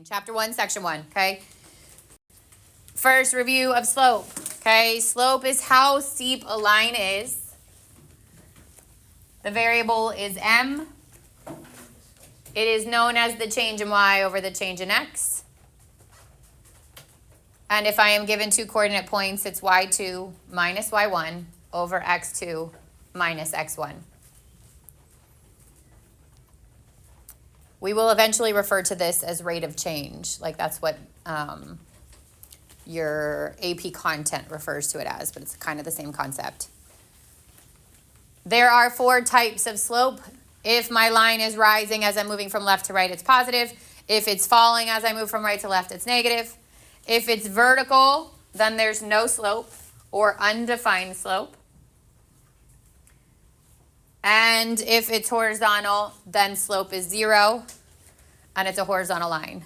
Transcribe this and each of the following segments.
Chapter 1, Section 1, okay? First, review of slope, okay? Slope is how steep a line is. The variable is m. It is known as the change in y over the change in x. And if I am given two coordinate points, it's y2 minus y1 over x2 minus x1. We will eventually refer to this as rate of change. Like that's what your AP content refers to it as, but it's kind of the same concept. There are 4 types of slope. If my line is rising as I'm moving from left to right, it's positive. If it's falling as I move from right to left, it's negative. If it's vertical, then there's no slope or undefined slope. And if it's horizontal, then slope is 0, and it's a horizontal line.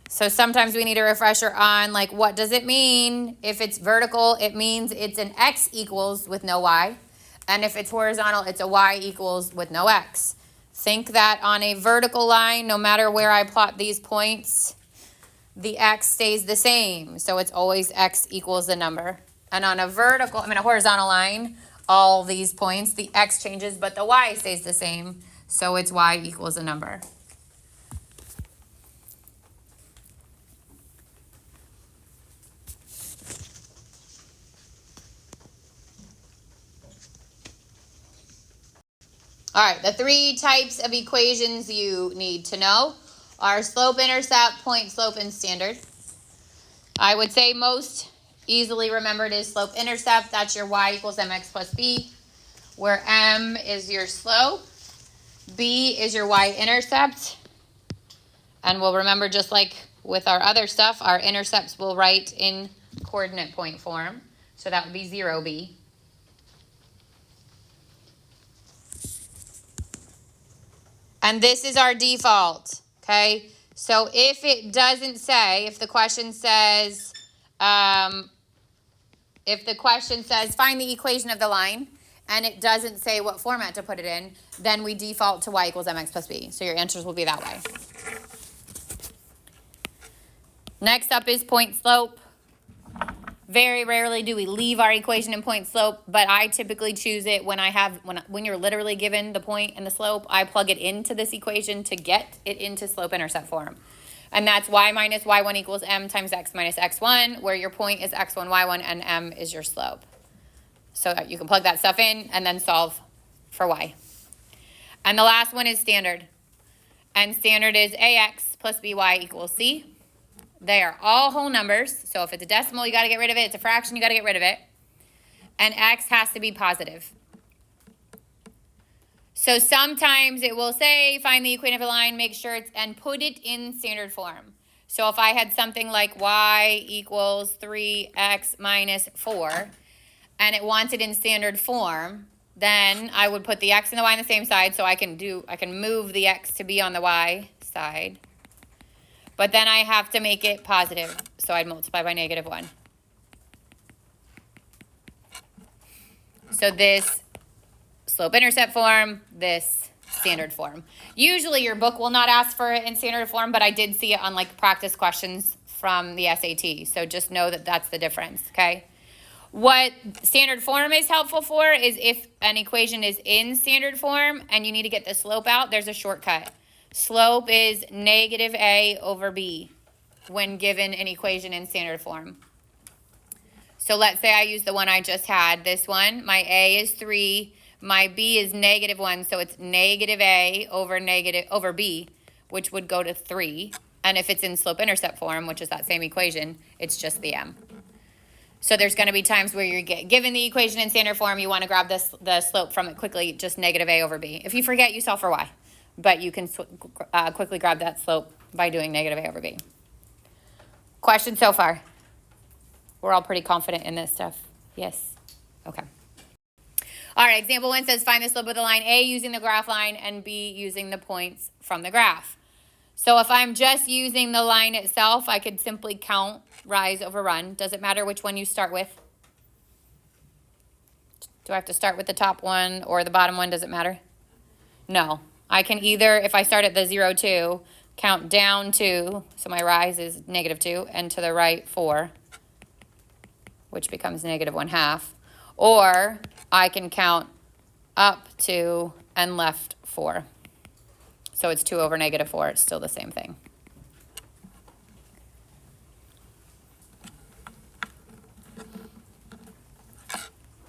So sometimes we need a refresher on, like, what does it mean? If it's vertical, it means it's an x equals with no y. And if it's horizontal, it's a y equals with no x. Think that on a vertical line, no matter where I plot these points, the x stays the same. So it's always x equals the number. And on a a horizontal line, all these points, the x changes, but the y stays the same. So it's y equals a number. All right, the 3 types of equations you need to know are slope, intercept, point slope, and standard. I would say most easily remembered is slope intercept. That's your y equals mx plus b, where m is your slope, b is your y-intercept. And we'll remember, just like with our other stuff, our intercepts we'll write in coordinate point form. So that would be 0b. And this is our default, okay? So if it doesn't say, if the question says, find the equation of the line, and it doesn't say what format to put it in, then we default to y equals mx plus b. So your answers will be that way. Next up is point slope. Very rarely do we leave our equation in point slope, but I typically choose it when you're literally given the point and the slope, I plug it into this equation to get it into slope intercept form. And that's y minus y1 equals m times x minus x1, where your point is x1, y1, and m is your slope. So you can plug that stuff in and then solve for y. And the last one is standard. And standard is ax plus by equals c. They are all whole numbers. So if it's a decimal, you got to get rid of it. It's a fraction, you got to get rid of it. And x has to be positive. So sometimes it will say, find the equation of a line, make sure it's, and put it in standard form. So if I had something like y equals 3x minus 4, and it wants it in standard form, then I would put the x and the y on the same side, so I can move the x to be on the y side. But then I have to make it positive, so I'd multiply by -1. So this slope-intercept form, this standard form. Usually your book will not ask for it in standard form, but I did see it on like practice questions from the SAT. So just know that that's the difference, okay? What standard form is helpful for is if an equation is in standard form and you need to get the slope out, there's a shortcut. Slope is -a over b when given an equation in standard form. So let's say I use the one I just had, this one. My a is 3, my b is -1, so it's -a over b, which would go to 3. And if it's in slope-intercept form, which is that same equation, it's just the m. So there's going to be times where you're given the equation in standard form, you want to grab the slope from it quickly, just -a over b. If you forget, you solve for y. But you can quickly grab that slope by doing -a over b. Questions so far? We're all pretty confident in this stuff. Yes? Okay. All right, example 1 says find the slope of the line A using the graph line and B using the points from the graph. So if I'm just using the line itself, I could simply count rise over run. Does it matter which one you start with? Do I have to start with the top one or the bottom one? Does it matter? No. I can either, if I start at the 0, 2, count down 2, so my rise is -2, and to the right 4, which becomes -1/2. Or I can count up 2 and left 4. So it's 2 over -4. It's still the same thing.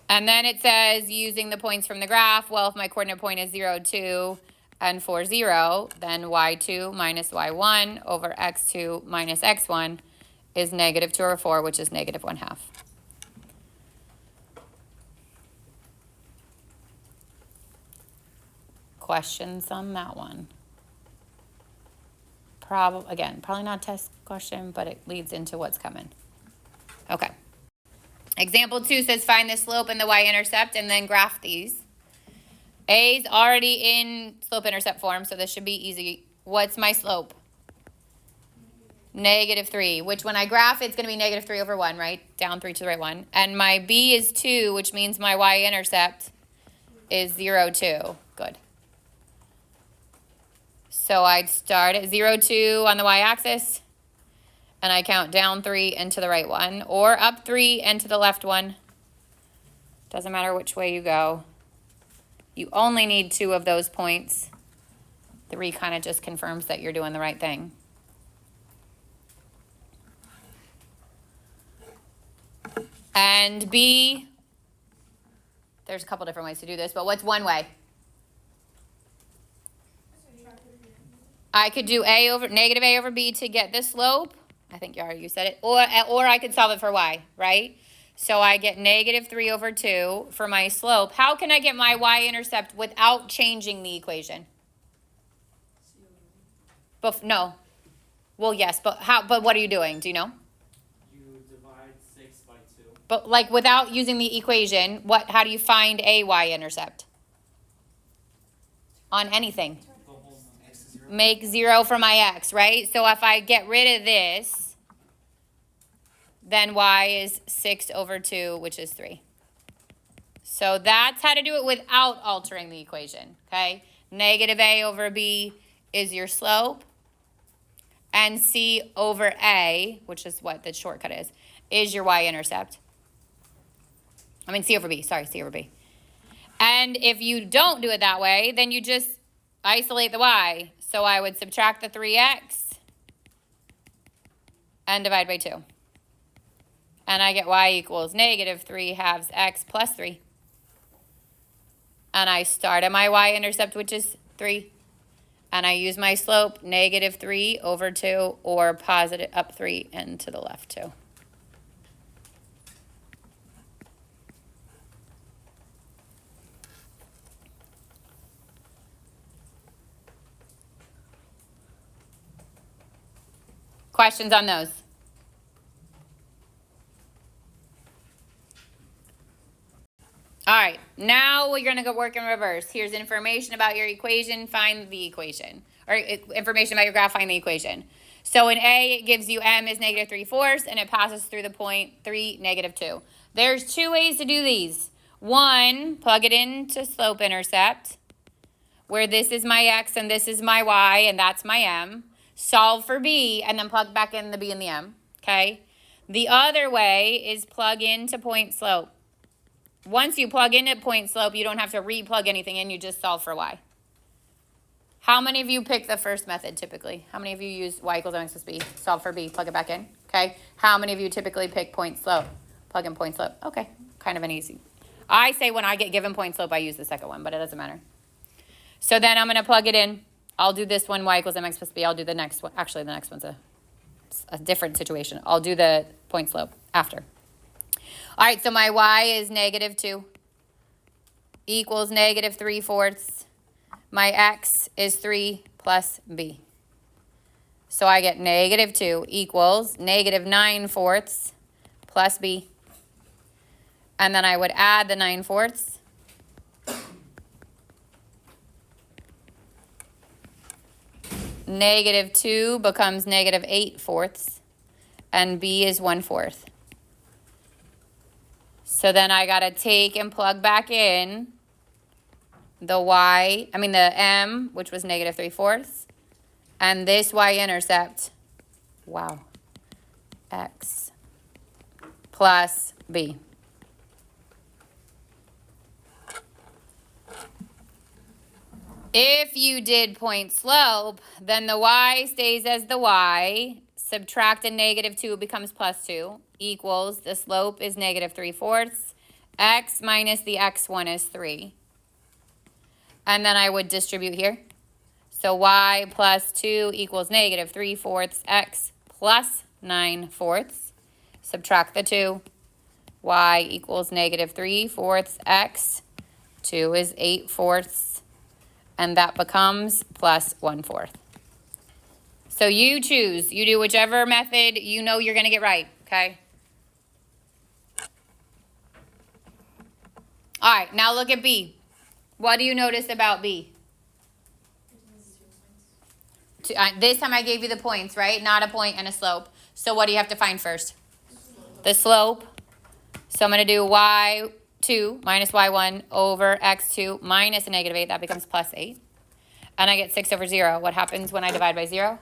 And then it says, using the points from the graph, well, if my coordinate point is 0, 2, and 4, 0, then y2 minus y1 over x2 minus x1 is -2 over 4, which is -1/2. Questions on that one? Probably not a test question, but it leads into what's coming. Okay. Example 2 says find the slope and the y-intercept and then graph these. A's already in slope-intercept form, so this should be easy. What's my slope? -3, which when I graph, it's going to be -3 over 1, right? Down 3 to the right 1. And my b is 2, which means my y-intercept is 0, 2. Good. So I'd start at 0, 2 on the y-axis. And I count down 3 and to the right 1, or up 3 and to the left 1. Doesn't matter which way you go. You only need 2 of those points. 3 kind of just confirms that you're doing the right thing. And B, there's a couple different ways to do this, but what's one way? I could do -a over b to get the slope. I think you said it. Or I could solve it for y, right? So I get -3 over 2 for my slope. How can I get my y-intercept without changing the equation? No. Well, yes, but how? But what are you doing? Do you know? You divide 6 by 2. But like without using the equation, how do you find a y-intercept? On anything. Make 0 for my x, right? So if I get rid of this, then y is 6 over 2, which is 3. So that's how to do it without altering the equation, okay? -a over b is your slope, and c over a, which is what the shortcut is your y-intercept. I mean c over b, sorry, c over b. And if you don't do it that way, then you just isolate the y. So I would subtract the 3x and divide by 2. And I get y equals -3/2 x plus 3. And I start at my y-intercept, which is 3. And I use my slope, -3 over 2, or positive up 3 and to the left 2. Questions on those? All right, now we're going to go work in reverse. Here's information about your equation, find the equation. Or information about your graph, find the equation. So in A, it gives you m is -3/4, and it passes through the point 3, -2. There's 2 ways to do these. One, plug it into slope-intercept, where this is my x and this is my y, and that's my m. Solve for b, and then plug back in the b and the m, okay? The other way is plug into point slope. Once you plug into point slope, you don't have to re-plug anything in, you just solve for y. How many of you pick the first method typically? How many of you use y equals mx plus b, solve for b, plug it back in, okay? How many of you typically pick point slope? Plug in point slope, okay, kind of an easy. I say when I get given point slope, I use the second one, but it doesn't matter. So then I'm gonna plug it in. I'll do this one, y equals mx plus b. I'll do the next one. Actually, the next one's a different situation. I'll do the point slope after. All right, so my y is -2 equals -3/4. My x is 3 plus b. So I get -2 equals -9/4 plus b. And then I would add the 9/4. -2 becomes -8/4, and b is 1/4. So then I gotta take and plug back in the the m, which was -3/4, And this y-intercept, wow, x plus b. If you did point slope, then the y stays as the y. Subtract a -2, it becomes +2, equals the slope is -3/4. X minus the x1 is 3. And then I would distribute here. So y plus 2 equals -3/4 x plus 9/4. Subtract the 2. Y equals -3/4 x. 2 is 8/4. And that becomes plus 1/4. So you choose. You do whichever method you know you're going to get right, okay? All right, now look at B. What do you notice about B? This time I gave you the points, right? Not a point and a slope. So what do you have to find first? The slope. So I'm going to do y2 minus y1 over x2 minus a -8. That becomes +8. And I get 6/0. What happens when I divide by 0?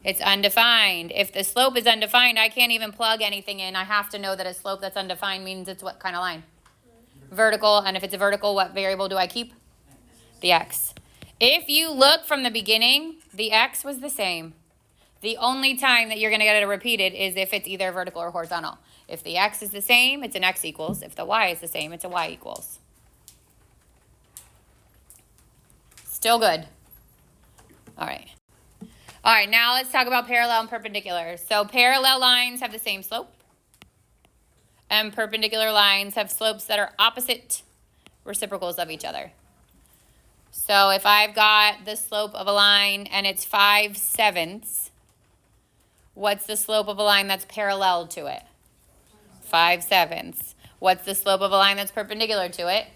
It's undefined. If the slope is undefined, I can't even plug anything in. I have to know that a slope that's undefined means it's what kind of line? Vertical. And if it's a vertical, what variable do I keep? The x. If you look from the beginning, the x was the same. The only time that you're going to get it repeated is if it's either vertical or horizontal. If the x is the same, it's an x equals. If the y is the same, it's a y equals. Still good. All right. All right, now let's talk about parallel and perpendicular. So parallel lines have the same slope. And perpendicular lines have slopes that are opposite reciprocals of each other. So if I've got the slope of a line and it's 5/7, what's the slope of a line that's parallel to it? 5/7. What's the slope of a line that's perpendicular to it?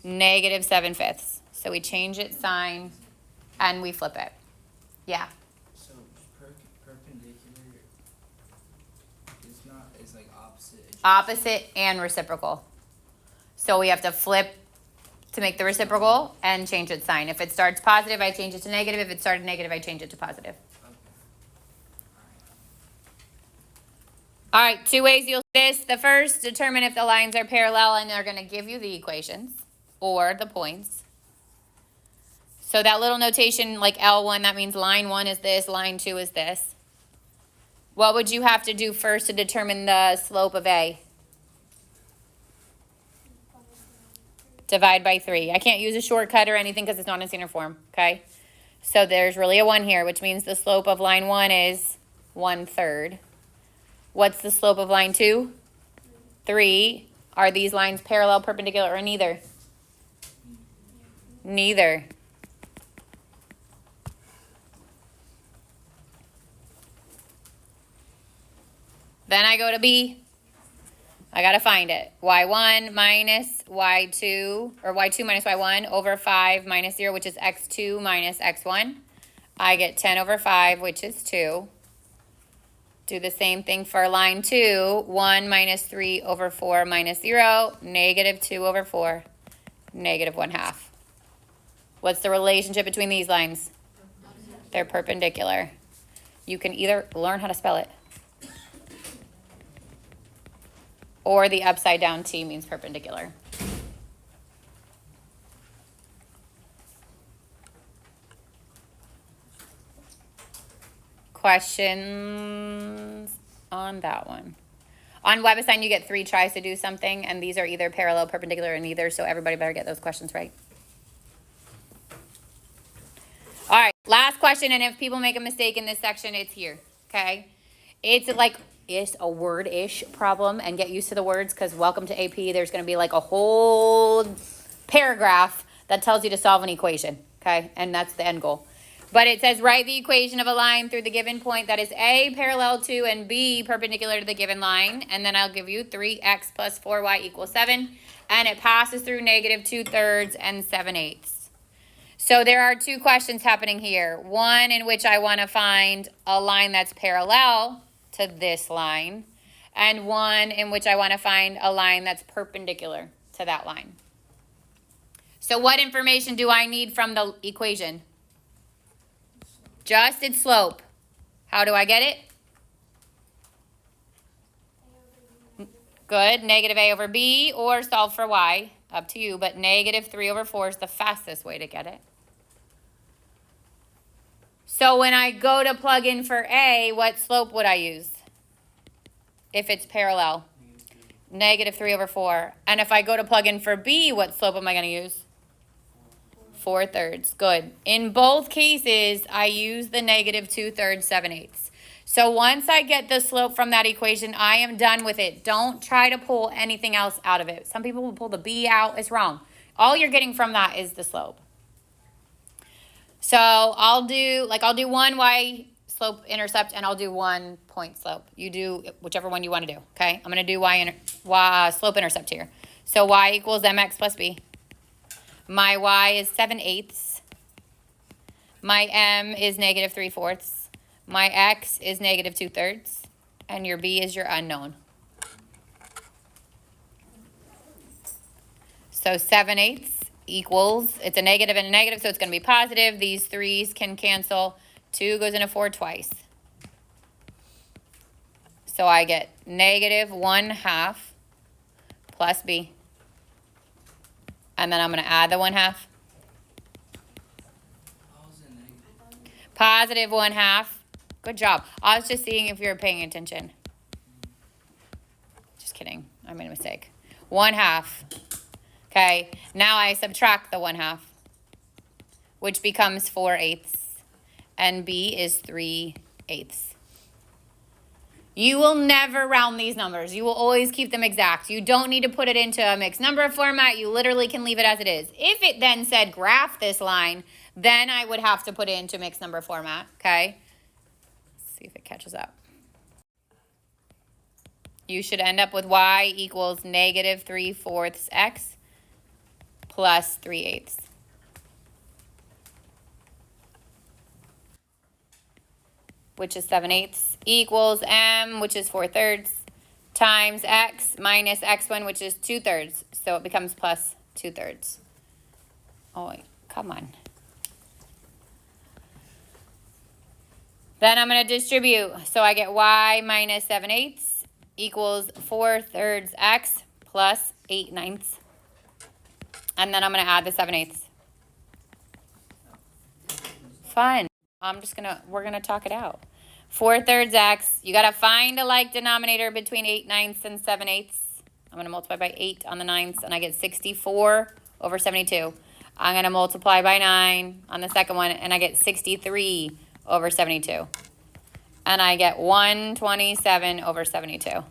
-7/5. So we change its sign and we flip it. Yeah. So perpendicular is like opposite. Opposite and reciprocal. So we have to flip to make the reciprocal and change its sign. If it starts positive, I change it to negative. If it started negative, I change it to positive. Okay. All right, 2 ways you'll do this. The first, determine if the lines are parallel, and they're going to give you the equations or the points. So that little notation like L1, that means line 1 is this, line 2 is this. What would you have to do first to determine the slope of A? Divide by 3. I can't use a shortcut or anything because it's not in standard form, okay? So there's really a 1 here, which means the slope of line 1 is 1/3. What's the slope of line 2? 3. Are these lines parallel, perpendicular, or neither? Neither. Then I go to B. I got to find it. y1 minus y2, or y2 minus y1 over 5 minus 0, which is x2 minus x1. I get 10/5, which is 2. Do the same thing for line 2. 1 minus 3/4 minus 0, -2/4, -1/2. What's the relationship between these lines? They're perpendicular. You can either learn how to spell it, or the upside down T means perpendicular. Questions on that one? On WebAssign, you get 3 tries to do something, and these are either parallel, perpendicular, or neither, so everybody better get those questions right. All right, last question, and if people make a mistake in this section, it's here, okay? It's like, it's a word-ish problem, and get used to the words, because welcome to AP, there's going to be like a whole paragraph that tells you to solve an equation, okay? And that's the end goal. But it says write the equation of a line through the given point that is A parallel to and B perpendicular to the given line, and then I'll give you 3x plus 4y equals 7, and it passes through -2/3 and 7/8. So there are 2 questions happening here. One in which I want to find a line that's parallel to this line, and one in which I want to find a line that's perpendicular to that line. So what information do I need from the equation? adjusted slope. How do I get it? Good, negative a over b, or solve for y, up to you, but negative 3 over 4 is the fastest way to get it. So when I go to plug in for a, what slope would I use? If it's parallel, negative 3 over 4. And if I go to plug in for b, what slope am I going to use? 4/3. Good. In both cases, I use the negative 2/3, 7/8. So once I get the slope from that equation, I am done with it. Don't try to pull anything else out of it. Some people will pull the b out. It's wrong. All you're getting from that is the slope. So I'll do one y slope intercept, and I'll do 1 point slope. You do whichever one you want to do, okay? I'm going to do y slope intercept here. So y equals mx plus b. My y is 7/8. My m is negative 3/4. My x is negative 2/3. And your b is your unknown. So 7/8 equals, it's a negative and a negative, so it's going to be positive. These 3's can cancel. 2 goes into 4 twice. So I get negative 1/2 plus b. And then I'm going to add the 1/2. How is it negative? Positive 1/2. Good job. I was just seeing if you were paying attention. Just kidding. I made a mistake. 1/2. Okay. Now I subtract the 1/2, which becomes 4/8. And b is 3/8. You will never round these numbers. You will always keep them exact. You don't need to put it into a mixed number format. You literally can leave it as it is. If it then said graph this line, then I would have to put it into mixed number format, okay? Let's see if it catches up. You should end up with y equals negative 3/4 x plus 3/8. Which is 7/8, equals m, which is 4/3, times x minus x1, which is 2/3. So it becomes plus 2/3. Oh, wait, come on. Then I'm going to distribute. So I get y minus 7/8 equals 4/3 x plus 8/9. And then I'm going to add the 7/8. Fun. We're going to talk it out. 4/3 x, you got to find a like denominator between 8/9 and 7/8. I'm going to multiply by 8 on the 9ths, and I get 64 over 72. I'm going to multiply by 9 on the second one, and I get 63 over 72. And I get 127 over 72.